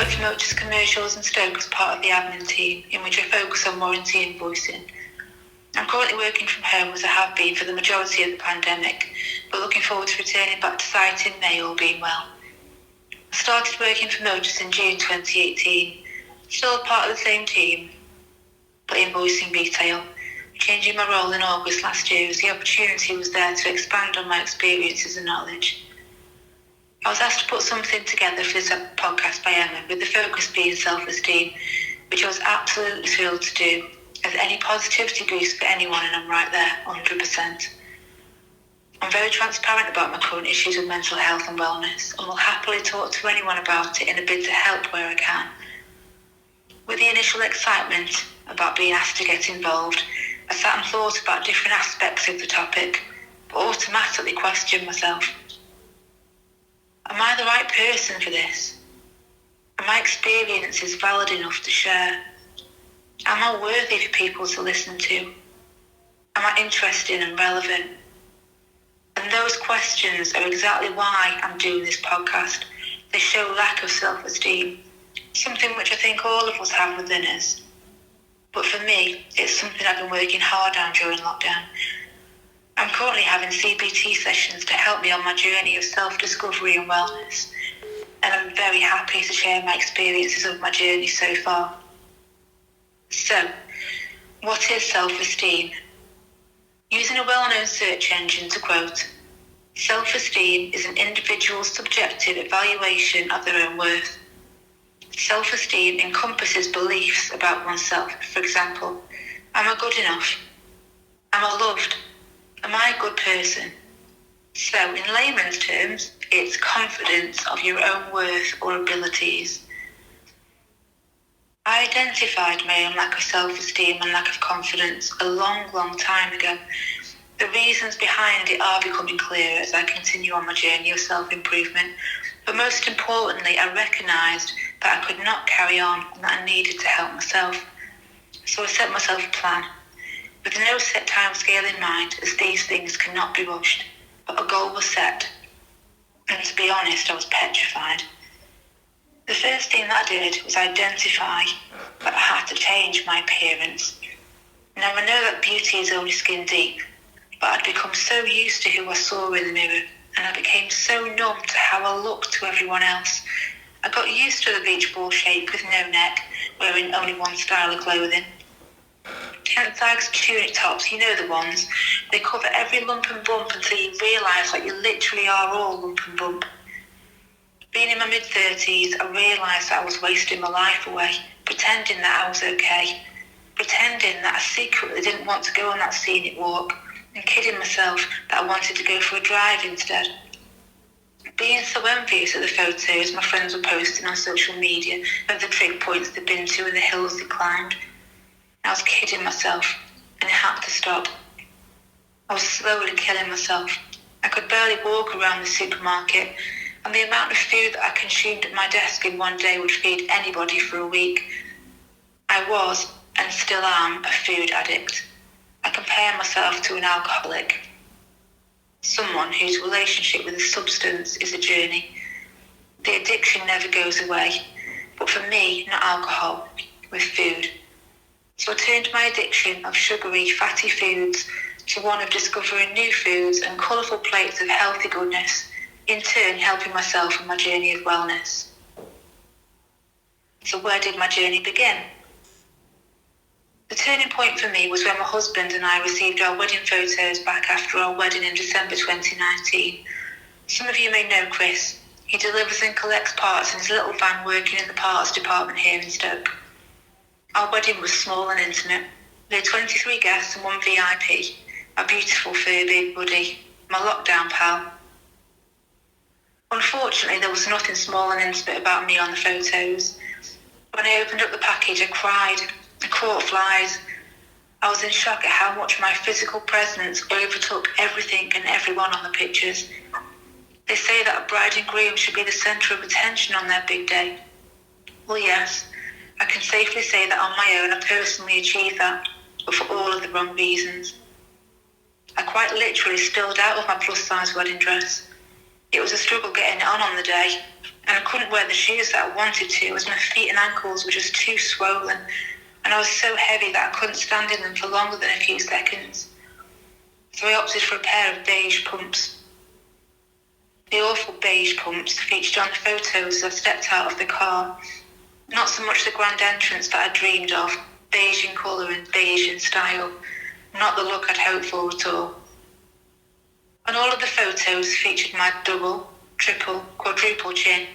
work for Motus commercials in Stoke as part of the admin team, in which I focus on warranty invoicing. I'm currently working from home as I have been for the majority of the pandemic, but looking forward to returning back to site in May, all being well. I started working for Motus in June 2018, still a part of the same team, but invoicing retail, changing my role in August last year as the opportunity was there to expand on my experiences and knowledge. I was asked to put something together for this podcast by Emma, with the focus being self-esteem, which I was absolutely thrilled to do, as any positivity boost for anyone, and I'm right there, 100%. I'm very transparent about my current issues with mental health and wellness, and will happily talk to anyone about it in a bid to help where I can. With the initial excitement about being asked to get involved, I sat and thought about different aspects of the topic, but automatically questioned myself. Am I the right person for this? Are my experiences valid enough to share? Am I worthy for people to listen to? Am I interesting and relevant? And those questions are exactly why I'm doing this podcast. They show lack of self-esteem, something which I think all of us have within us. But for me, it's something I've been working hard on during lockdown. I'm currently having CBT sessions to help me on my journey of self-discovery and wellness, and I'm very happy to share my experiences of my journey so far. So, what is self-esteem? Using a well-known search engine to quote, self-esteem is an individual's subjective evaluation of their own worth. Self-esteem encompasses beliefs about oneself. For example, am I good enough? Am I loved? Am I a good person? So, in layman's terms, it's confidence of your own worth or abilities. I identified my own lack of self-esteem and lack of confidence a long time ago. The reasons behind it are becoming clearer as I continue on my journey of self-improvement, but most importantly, I recognised that I could not carry on and that I needed to help myself. So I set myself a plan, with no set time scale in mind, as these things cannot be rushed, but a goal was set, and to be honest, I was petrified. The first thing that I did was identify that I had to change my appearance. Now I know that beauty is only skin deep, but I'd become so used to who I saw in the mirror, and I became so numb to how I looked to everyone else. I got used to the beach ball shape with no neck, wearing only one style of clothing. Tent bags, tunic tops, you know the ones. They cover every lump and bump until you realise that you literally are all lump and bump. Being in my mid-30s, I realised that I was wasting my life away, pretending that I was okay, pretending that I secretly didn't want to go on that scenic walk, and kidding myself that I wanted to go for a drive instead. Being so envious of the photos my friends were posting on social media of the trig points they'd been to and the hills they climbed. I was kidding myself, and it had to stop. I was slowly killing myself. I could barely walk around the supermarket, and the amount of food that I consumed at my desk in one day would feed anybody for a week. I was, and still am, a food addict. I compare myself to an alcoholic, someone whose relationship with a substance is a journey. The addiction never goes away, but for me, not alcohol, with food. So I turned my addiction of sugary, fatty foods to one of discovering new foods and colourful plates of healthy goodness, in turn helping myself on my journey of wellness. So where did my journey begin? The turning point for me was when my husband and I received our wedding photos back after our wedding in December 2019. Some of you may know Chris. He delivers and collects parts in his little van working in the parts department here in Stoke. Our wedding was small and intimate. We had 23 guests and one VIP, my beautiful Furby buddy, my lockdown pal. Unfortunately, there was nothing small and intimate about me on the photos. When I opened up the package, I cried. I caught flies. I was in shock at how much my physical presence overtook everything and everyone on the pictures. They say that a bride and groom should be the centre of attention on their big day. Well, yes, I can safely say that on my own I personally achieved that, but for all of the wrong reasons. I quite literally spilled out of my plus-size wedding dress. It was a struggle getting it on the day, and I couldn't wear the shoes that I wanted to as my feet and ankles were just too swollen, and I was so heavy that I couldn't stand in them for longer than a few seconds. So I opted for a pair of beige pumps. The awful beige pumps featured on the photos as I stepped out of the car. Not so much the grand entrance that I dreamed of, beige in colour and beige in style, not the look I'd hoped for at all. On all of the photos featured my double, triple, quadruple chin.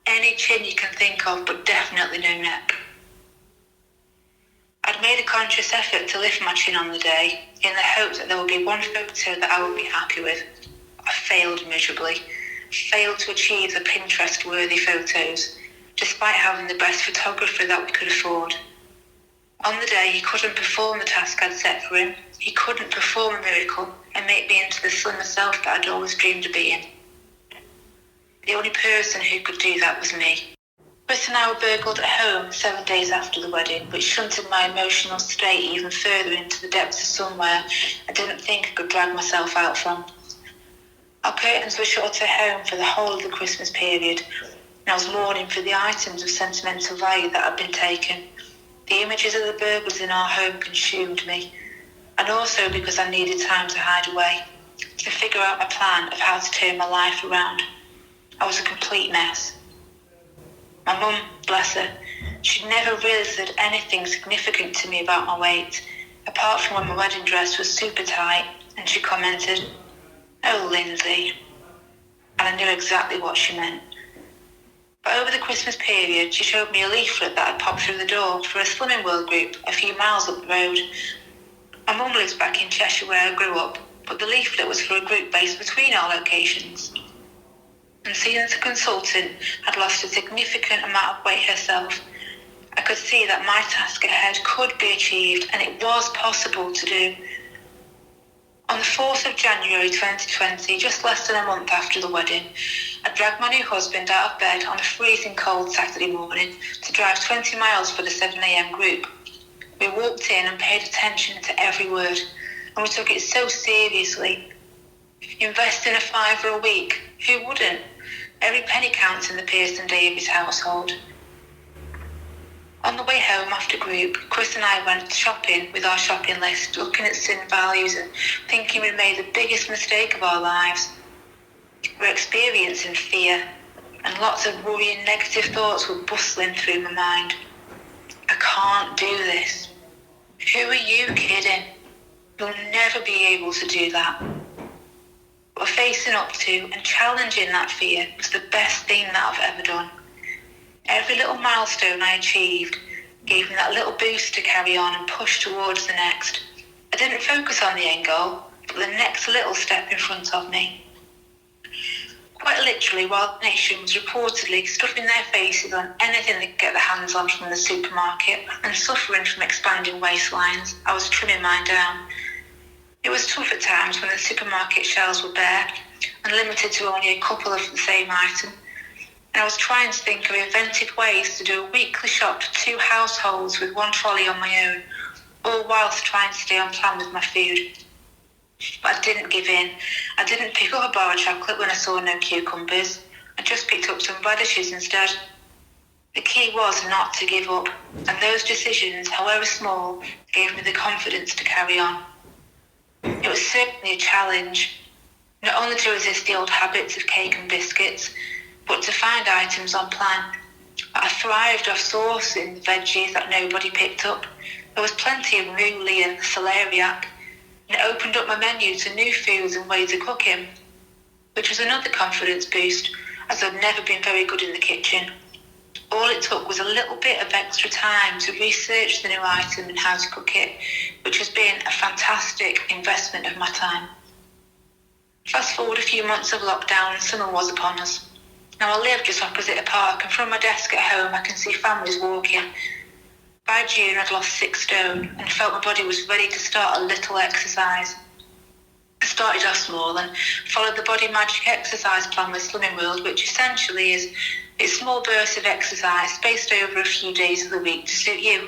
Any chin you can think of, but definitely no neck. I'd made a conscious effort to lift my chin on the day, in the hope that there would be one photo that I would be happy with. I failed miserably, failed to achieve the Pinterest-worthy photos, despite having the best photographer that we could afford. On the day, he couldn't perform the task I'd set for him. He couldn't perform a miracle and make me into the slimmer self that I'd always dreamed of being. The only person who could do that was me. Chris and I were burgled at home 7 days after the wedding, which shunted my emotional state even further into the depths of somewhere I didn't think I could drag myself out from. Our curtains were shut at home for the whole of the Christmas period, and I was mourning for the items of sentimental value that had been taken. The images of the burglars in our home consumed me, and also because I needed time to hide away, to figure out a plan of how to turn my life around. I was a complete mess. My mum, bless her, she'd never really said anything significant to me about my weight, apart from when my wedding dress was super tight, and she commented, "Oh, Lindsey," and I knew exactly what she meant. But over the Christmas period, she showed me a leaflet that had popped through the door for a Slimming World group a few miles up the road. My mum lives back in Cheshire where I grew up, but the leaflet was for a group based between our locations. And seeing as a consultant had lost a significant amount of weight herself, I could see that my task ahead could be achieved, and it was possible to do. On the 4th of January 2020, just less than a month after the wedding, I dragged my new husband out of bed on a freezing cold Saturday morning to drive 20 miles for the 7 a.m. group. We walked in and paid attention to every word, and we took it so seriously. Invest in a £5 a week, who wouldn't? Every penny counts in the Pearson-Davis household. On the way home after group, Chris and I went shopping with our shopping list, looking at sin values and thinking we'd made the biggest mistake of our lives. We're experiencing fear, and lots of worrying negative thoughts were bustling through my mind. I can't do this. Who are you kidding? You'll never be able to do that. But facing up to and challenging that fear was the best thing that I've ever done. Every little milestone I achieved gave me that little boost to carry on and push towards the next. I didn't focus on the end goal, but the next little step in front of me. Quite literally, while the nation was reportedly stuffing their faces on anything they could get their hands on from the supermarket and suffering from expanding waistlines, I was trimming mine down. It was tough at times when the supermarket shelves were bare and limited to only a couple of the same item. And I was trying to think of inventive ways to do a weekly shop for 2 households with 1 trolley on my own, all whilst trying to stay on plan with my food. But I didn't give in. I didn't pick up a bar of chocolate when I saw no cucumbers. I just picked up some radishes instead. The key was not to give up, and those decisions, however small, gave me the confidence to carry on. It was certainly a challenge, not only to resist the old habits of cake and biscuits, but to find items on plan. I thrived off sourcing the veggies that nobody picked up. There was plenty of mooli and celeriac, and it opened up my menu to new foods and ways of cooking, which was another confidence boost, as I'd never been very good in the kitchen. All it took was a little bit of extra time to research the new item and how to cook it, which has been a fantastic investment of my time. Fast forward a few months of lockdown and summer was upon us. Now I live just opposite a park, and from my desk at home I can see families walking. By June I'd lost 6 stone and felt my body was ready to start a little exercise. I started off small and followed the Body Magic exercise plan with Slimming World, which essentially is it's small bursts of exercise spaced over a few days of the week to suit you,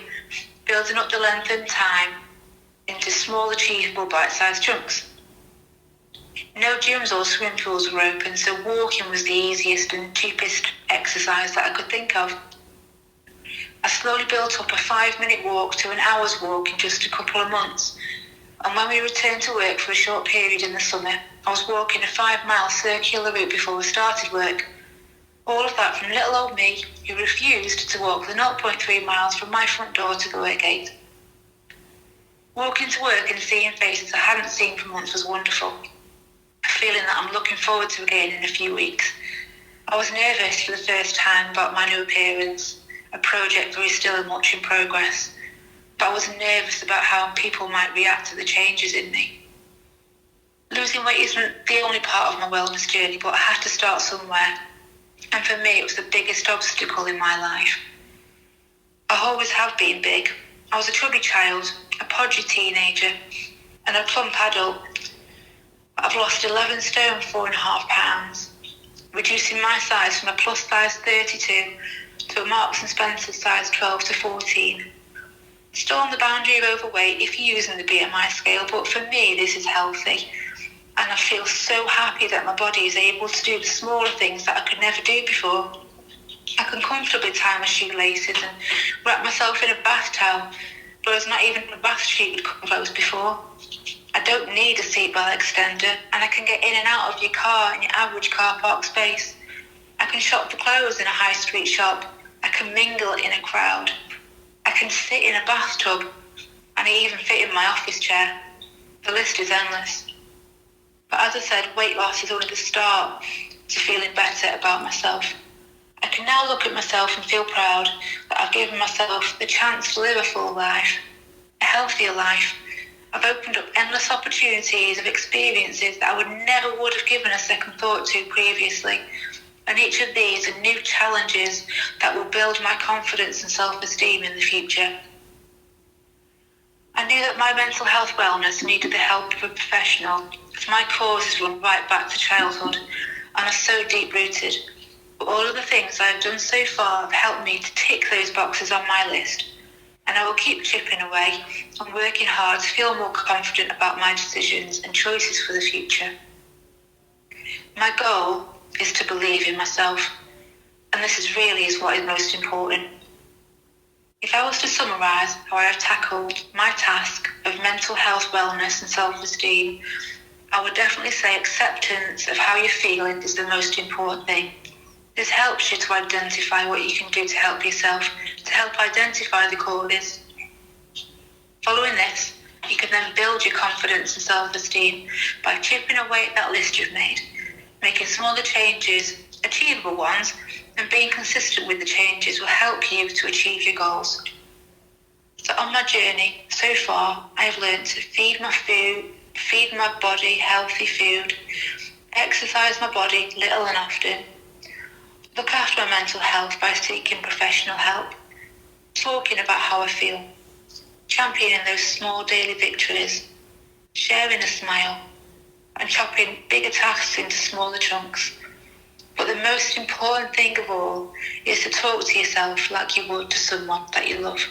building up the length and time into small achievable bite-sized chunks. No gyms or swimming pools were open, so walking was the easiest and cheapest exercise that I could think of. I slowly built up a 5-minute walk to an hour's walk in just a couple of months, and when we returned to work for a short period in the summer, I was walking a 5-mile circular route before we started work. All of that from little old me, who refused to walk the 0.3 miles from my front door to the work gate. Walking to work and seeing faces I hadn't seen for months was wonderful. A feeling that I'm looking forward to again in a few weeks. I was nervous for the first time about my new appearance, a project that is still much in progress, but I was nervous about how people might react to the changes in me. Losing weight isn't the only part of my wellness journey, but I had to start somewhere, and for me it was the biggest obstacle in my life. I always have been big. I was a chubby child, a podgy teenager, and a plump adult. I've lost 11 stone, 4.5 pounds, reducing my size from a plus size 32 to a Marks and Spencer size 12 to 14. Still on the boundary of overweight if you're using the BMI scale, but for me this is healthy. And I feel so happy that my body is able to do the smaller things that I could never do before. I can comfortably tie my shoelaces and wrap myself in a bath towel, whereas not even a bath sheet would come close before. I don't need a seatbelt extender, and I can get in and out of your car in your average car park space. I can shop for clothes in a high street shop. I can mingle in a crowd. I can sit in a bathtub, and I even fit in my office chair. The list is endless. But as I said, weight loss is only the start to feeling better about myself. I can now look at myself and feel proud that I've given myself the chance to live a full life, a healthier life. I've opened up endless opportunities of experiences that I never would have given a second thought to previously. And each of these are new challenges that will build my confidence and self-esteem in the future. I knew that my mental health wellness needed the help of a professional, as my causes run right back to childhood and are so deep-rooted. But all of the things I have done so far have helped me to tick those boxes on my list, and I will keep chipping away and working hard to feel more confident about my decisions and choices for the future. My goal is to believe in myself, and this is what is most important. If I was to summarise how I have tackled my task of mental health, wellness and self-esteem, I would definitely say acceptance of how you're feeling is the most important thing. This helps you to identify what you can do to help yourself, to help identify the causes. Following this, you can then build your confidence and self-esteem by chipping away at that list you've made, making smaller changes, achievable ones, and being consistent with the changes will help you to achieve your goals. So on my journey so far, I have learned to feed my body healthy food, exercise my body little and often, look after my mental health by seeking professional help, talking about how I feel, championing those small daily victories, sharing a smile, and chopping bigger tasks into smaller chunks. But the most important thing of all is to talk to yourself like you would to someone that you love.